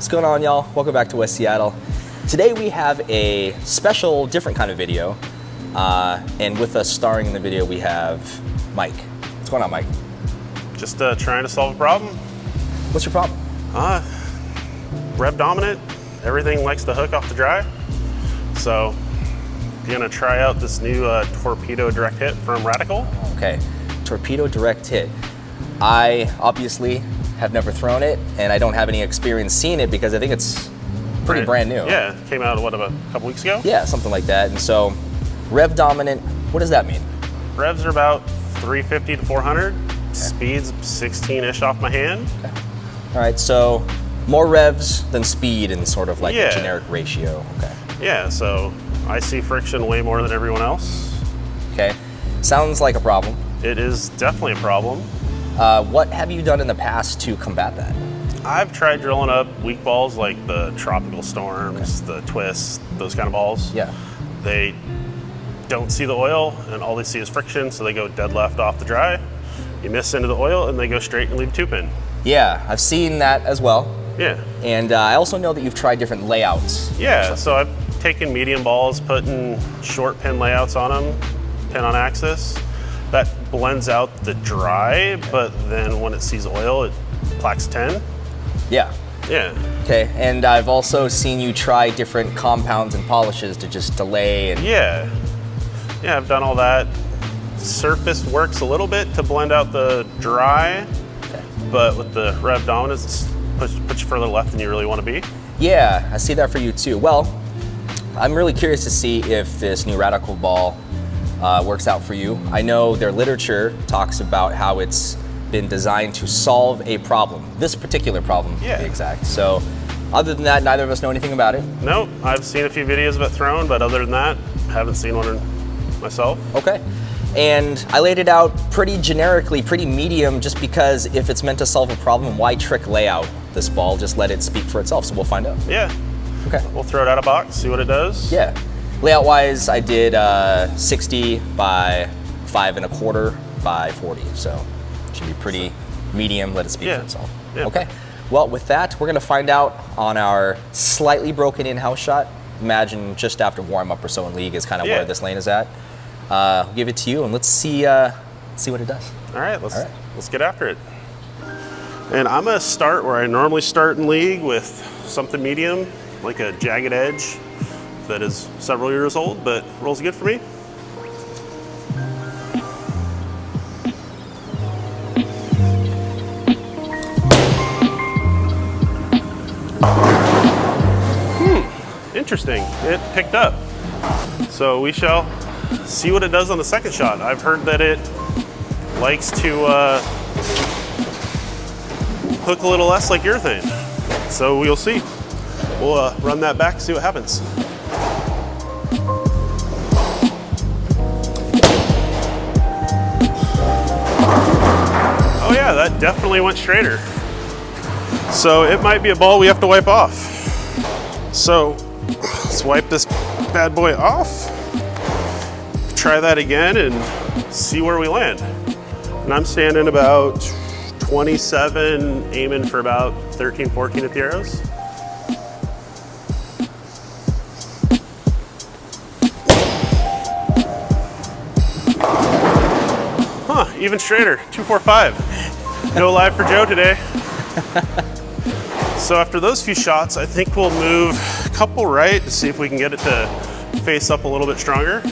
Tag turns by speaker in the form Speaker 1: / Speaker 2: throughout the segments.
Speaker 1: What's going on, y'all? Welcome back to West Seattle. Today we have a special, different kind of video. And with us starring in the video, we have Mike. What's going on, Mike?
Speaker 2: Just trying to solve a problem.
Speaker 1: What's your problem?
Speaker 2: Rev-dominant. Everything likes to hook off the dry. So, gonna try out this new Torpedo Direct Hit from Radical.
Speaker 1: Okay, Torpedo Direct Hit. I obviously have never thrown it, and I don't have any experience seeing it because I think it's pretty brand new.
Speaker 2: Yeah, it came out, what, about a couple weeks ago?
Speaker 1: Yeah, something like that. And so, rev-dominant, what does that mean?
Speaker 2: Revs are about 350 to 400. Okay. Speed's 16-ish off my hand.
Speaker 1: Okay. All right, so more revs than speed in sort of like a generic ratio. Okay.
Speaker 2: Yeah, so I see friction way more than everyone else.
Speaker 1: Okay, sounds like a problem.
Speaker 2: It is definitely a problem.
Speaker 1: What have you done in the past to combat that?
Speaker 2: I've tried drilling up weak balls like the tropical storms, the twists, those kind of balls.
Speaker 1: Yeah.
Speaker 2: They don't see the oil and all they see is friction, so they go dead left off the dry. You miss into the oil and they go straight and leave a 2-pin.
Speaker 1: Yeah, I've seen that as well.
Speaker 2: Yeah.
Speaker 1: And I also know that you've tried different layouts.
Speaker 2: Yeah, so I've taken medium balls, putting short pin layouts on them, pin on axis. That blends out the dry, but then when it sees oil, it plaques 10.
Speaker 1: Yeah.
Speaker 2: Yeah.
Speaker 1: Okay, and I've also seen you try different compounds and polishes to just delay and...
Speaker 2: Yeah, I've done all that. Surface works a little bit to blend out the dry, but with the rev dominance, it's push you further left than you really want to be.
Speaker 1: Yeah, I see that for you too. Well, I'm really curious to see if this new Radical ball works out for you. I know their literature talks about how it's been designed to solve a problem, this particular problem to be exact. So other than that, neither of us know anything about it.
Speaker 2: Nope, I've seen a few videos about thrown, but other than that, haven't seen one myself.
Speaker 1: Okay. And I laid it out pretty generically, pretty medium, just because if it's meant to solve a problem, why trick layout this ball? Just let it speak for itself, so we'll find out.
Speaker 2: Yeah.
Speaker 1: Okay.
Speaker 2: We'll throw it out of box, see what it does.
Speaker 1: Yeah. Layout-wise, I did 60 by 5 1/4 by 40, so it should be pretty medium, let it speak for itself.
Speaker 2: Yeah.
Speaker 1: Okay. Well, with that, we're gonna find out on our slightly broken in-house shot. Imagine just after warm-up or so in league is kind of where this lane is at. I'll give it to you and let's see what it does.
Speaker 2: All right, let's get after it. And I'm gonna start where I normally start in league with something medium, like a jagged edge that is several years old, but rolls good for me. Interesting, it picked up. So we shall see what it does on the second shot. I've heard that it likes to hook a little less like urethane. So we'll see. We'll run that back, see what happens. Oh yeah, that definitely went straighter. So it might be a ball we have to wipe off. So let's wipe this bad boy off. Try that again and see where we land. And I'm standing about 27, aiming for about 13, 14 at the arrows. Huh, even straighter, 245. No live for Joe today. So after those few shots, I think we'll move a couple right to see if we can get it to face up a little bit stronger.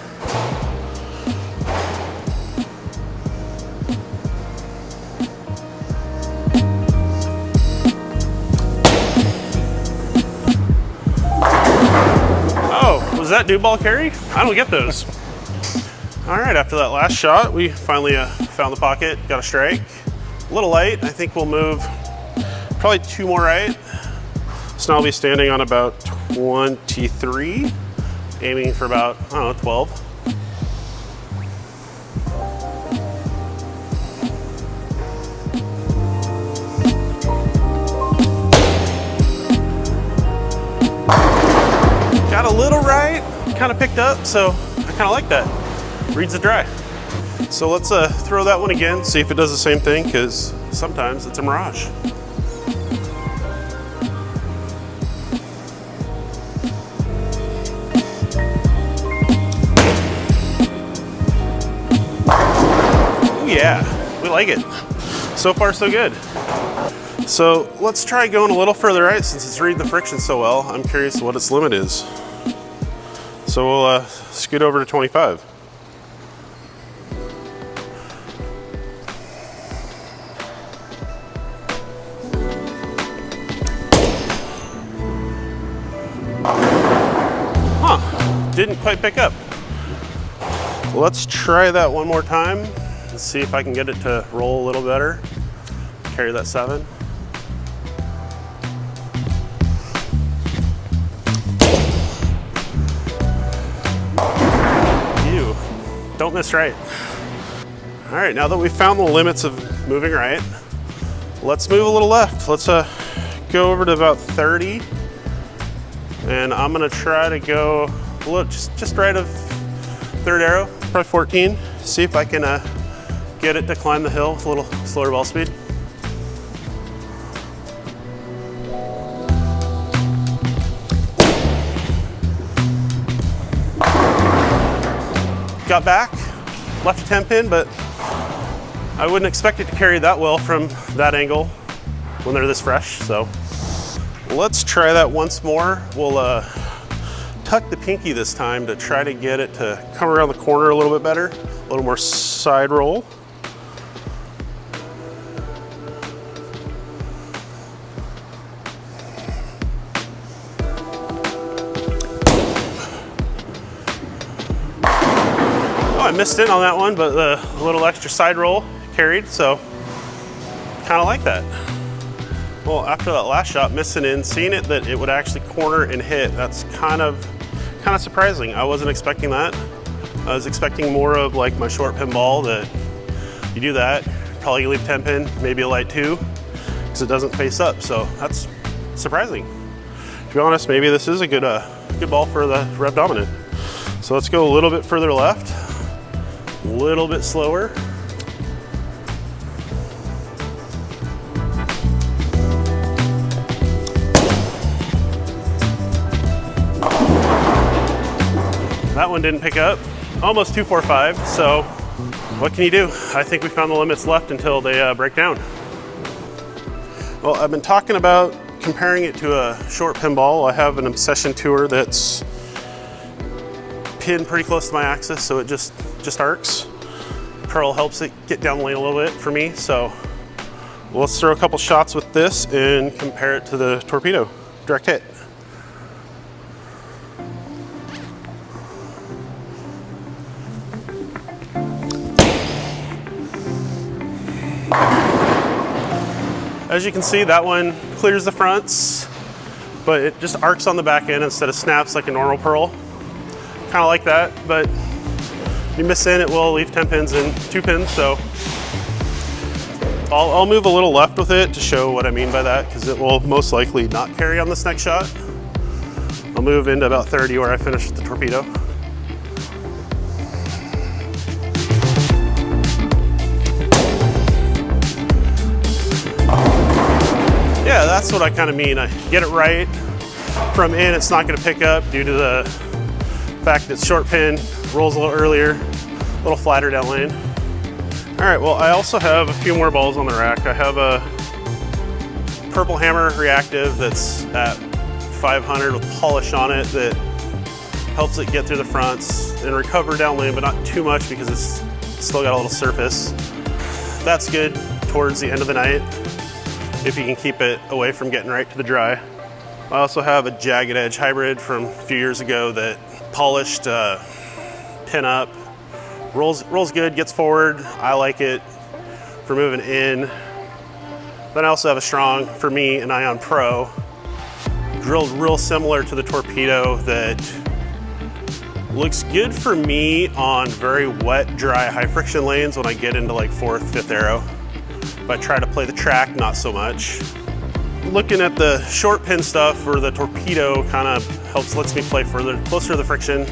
Speaker 2: Was that new ball carry? I don't get those. All right, after that last shot, we finally found the pocket, got a strike. A little light, I think we'll move probably 2 more right. So now I'll be standing on about 23, aiming for about, I don't know, 12. Got a little right, kind of picked up, so I kind of like that. Reads the dry. So let's throw that one again, see if it does the same thing, because sometimes it's a mirage. yeah, we like it. So far, so good. So let's try going a little further right since it's reading the friction so well. I'm curious what its limit is. So we'll scoot over to 25. Huh, didn't quite pick up. Let's try that one more time and see if I can get it to roll a little better. Carry that 7. Ew, don't miss right. All right, now that we've found the limits of moving right, let's move a little left. Let's go over to about 30. And I'm gonna try to go a little, just right of third arrow, probably 14. See if I can get it to climb the hill with a little slower ball speed. Got back, left a 10 pin, but I wouldn't expect it to carry that well from that angle when they're this fresh, so. Let's try that once more. We'll tuck the pinky this time to try to get it to come around the corner a little bit better, a little more side roll. Oh, I missed in on that one, but the little extra side roll carried, so kind of like that. Well, after that last shot, missing in, seeing it that it would actually corner and hit, that's kind of surprising. I wasn't expecting that. I was expecting more of like my short pin ball that you do that, probably leave 10 pin, maybe a light 2, because it doesn't face up. So that's surprising. To be honest, maybe this is a good ball for the rev-dominant. So let's go a little bit further left, a little bit slower. That one didn't pick up, almost 245, so what can you do? I think we found the limits left until they break down. Well, I've been talking about comparing it to a short pin ball. I have an Obsession Tour that's pinned pretty close to my axis, so it just arcs. Curl helps it get down the lane a little bit for me, so let's throw a couple shots with this and compare it to the Torpedo Direct Hit. As you can see, that one clears the fronts, but it just arcs on the back end instead of snaps like a normal pearl. Kind of like that, but if you miss in, it will leave 10 pins and 2 pins, so I'll move a little left with it to show what I mean by that, because it will most likely not carry on this next shot. I'll move into about 30 where I finished with the Torpedo. Yeah, that's what I kind of mean. I get it right from in, it's not going to pick up due to the fact that it's short pin, rolls a little earlier, a little flatter down lane. All right, well, I also have a few more balls on the rack. I have a Purple Hammer reactive that's at 500 with polish on it that helps it get through the fronts and recover down lane, but not too much because it's still got a little surface. That's good towards the end of the night, if you can keep it away from getting right to the dry. I also have a Jagged Edge hybrid from a few years ago that polished pin up, rolls good, gets forward. I like it for moving in. Then I also have a strong, for me, an Ion Pro, drilled real similar to the Torpedo that looks good for me on very wet, dry, high friction lanes when I get into like 4th, 5th arrow. If I try to play the track, not so much. Looking at the short pin stuff for the Torpedo kind of lets me play further, closer to the friction,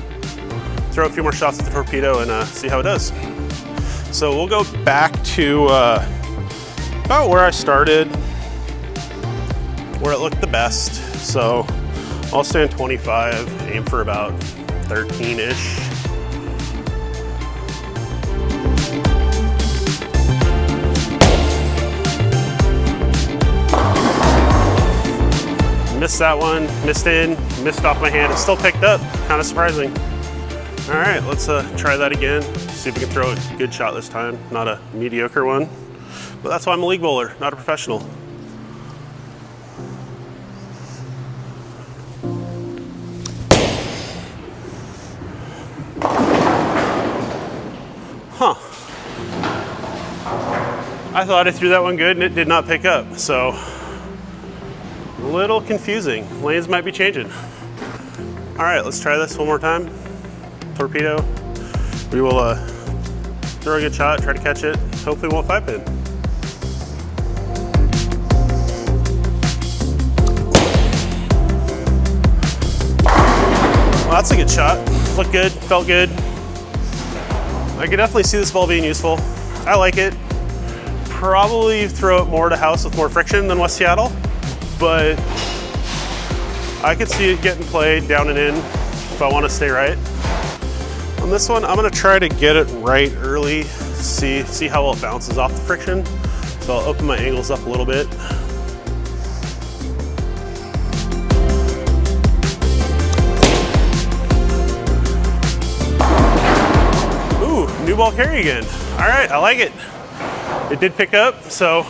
Speaker 2: throw a few more shots at the Torpedo and see how it does. So we'll go back to about where I started, where it looked the best. So I'll stand 25, aim for about 13-ish. missed that one, missed in, missed off my hand. It still picked up, kind of surprising. All right, let's try that again. See if we can throw a good shot this time, not a mediocre one. But that's why I'm a league bowler, not a professional. Huh. I thought I threw that one good and it did not pick up, so a little confusing. Lanes might be changing. All right, let's try this one more time. Torpedo. We will throw a good shot, try to catch it. Hopefully it won't 5-pin. Well, that's a good shot. Looked good, felt good. I could definitely see this ball being useful. I like it. Probably throw it more to house with more friction than West Seattle, but I could see it getting played down and in if I want to stay right. On this one, I'm gonna try to get it right early, see how well it bounces off the friction. So I'll open my angles up a little bit. New ball carry again. All right, I like it. It did pick up, so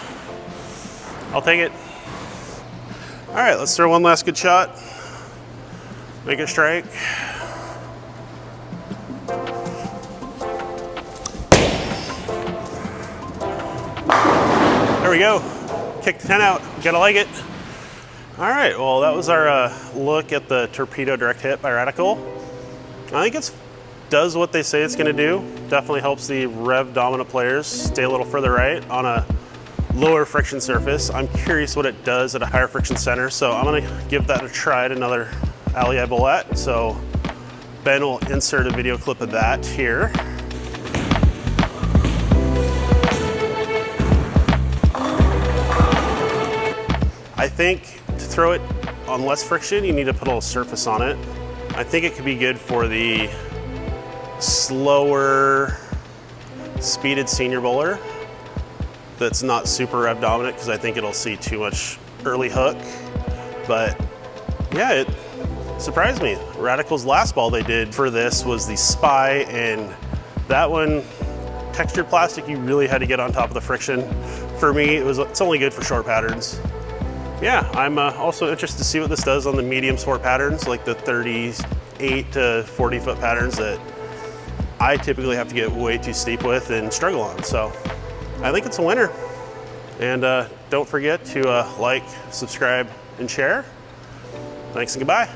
Speaker 2: I'll take it. All right, let's throw one last good shot. Make it strike. There we go. Kick the 10 out. Gotta like it. All right, well, that was our look at the Torpedo Direct Hit by Radical. I think it's does what they say it's going to do. Definitely helps the rev-dominant players stay a little further right on a lower friction surface. I'm curious what it does at a higher friction center, so I'm going to give that a try at another alley I bowl at. So Ben will insert a video clip of that here. I think to throw it on less friction, you need to put a little surface on it. I think it could be good for the slower speeded senior bowler that's not super rev dominant, because I think it'll see too much early hook. But yeah, it surprised me. Radical's last ball they did for this was the Spy, and that one, textured plastic, you really had to get on top of the friction. For me, it's only good for short patterns. Yeah, I'm also interested to see what this does on the medium sport patterns, like the 38 to 40 foot patterns that I typically have to get way too steep with and struggle on. So I think it's a winner. And don't forget to like, subscribe, and share. Thanks and goodbye.